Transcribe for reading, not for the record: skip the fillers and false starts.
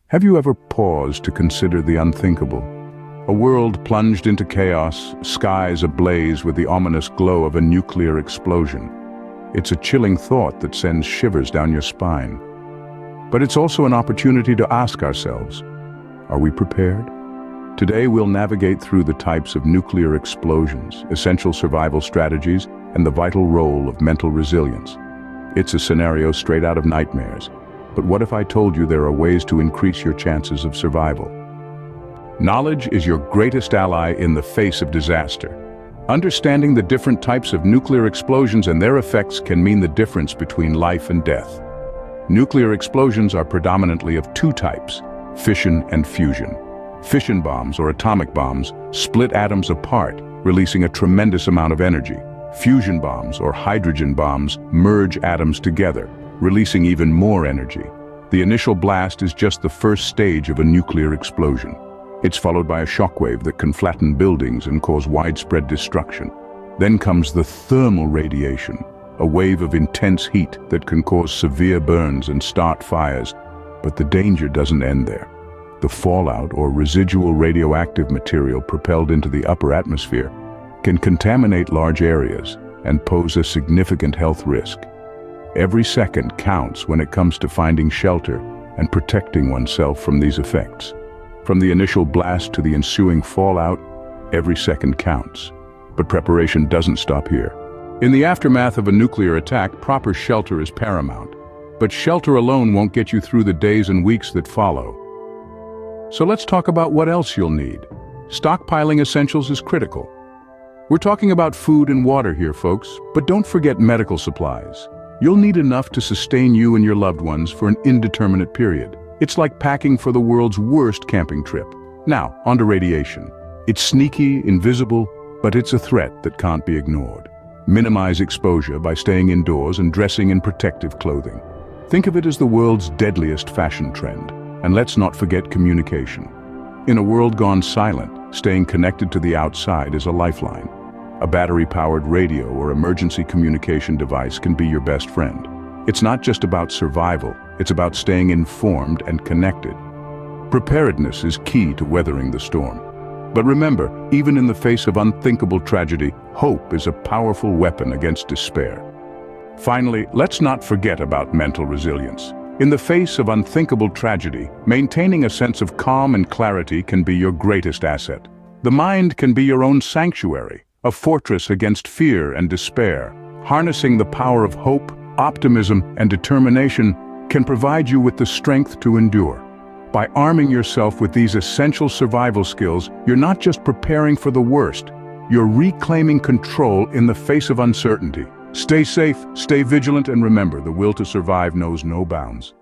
Have you ever paused to consider the unthinkable? A world plunged into chaos, skies ablaze with the ominous glow of a nuclear explosion. It's a chilling thought that sends shivers down your spine. But it's also an opportunity to ask ourselves, are we prepared? Today we'll navigate through the types of nuclear explosions, essential survival strategies, and the vital role of mental resilience. It's a scenario straight out of nightmares. But what if I told you there are ways to increase your chances of survival? Knowledge is your greatest ally in the face of disaster. Understanding the different types of nuclear explosions and their effects can mean the difference between life and death. Nuclear explosions are predominantly of two types: fission and fusion. Fission bombs, or atomic bombs, split atoms apart, releasing a tremendous amount of energy. Fusion bombs, or hydrogen bombs, merge atoms together, releasing even more energy. The initial blast is just the first stage of a nuclear explosion. It's followed by a shockwave that can flatten buildings and cause widespread destruction. Then comes the thermal radiation, a wave of intense heat that can cause severe burns and start fires. But the danger doesn't end there. The fallout, or residual radioactive material propelled into the upper atmosphere, can contaminate large areas and pose a significant health risk. Every second counts when it comes to finding shelter and protecting oneself from these effects. From the initial blast to the ensuing fallout, every second counts. But preparation doesn't stop here. In the aftermath of a nuclear attack, proper shelter is paramount. But shelter alone won't get you through the days and weeks that follow. So let's talk about what else you'll need. Stockpiling essentials is critical. We're talking about food and water here, folks, but don't forget medical supplies. You'll need enough to sustain you and your loved ones for an indeterminate period. It's like packing for the world's worst camping trip. Now, onto radiation. It's sneaky, invisible, but it's a threat that can't be ignored. Minimize exposure by staying indoors and dressing in protective clothing. Think of it as the world's deadliest fashion trend. And let's not forget communication. In a world gone silent, staying connected to the outside is a lifeline. A battery-powered radio or emergency communication device can be your best friend. It's not just about survival, it's about staying informed and connected. Preparedness is key to weathering the storm. But remember, even in the face of unthinkable tragedy, hope is a powerful weapon against despair. Finally, let's not forget about mental resilience. In the face of unthinkable tragedy, maintaining a sense of calm and clarity can be your greatest asset. The mind can be your own sanctuary, a fortress against fear and despair. Harnessing the power of hope, optimism, and determination can provide you with the strength to endure. By arming yourself with these essential survival skills, you're not just preparing for the worst, you're reclaiming control in the face of uncertainty. Stay safe, stay vigilant, and remember, the will to survive knows no bounds.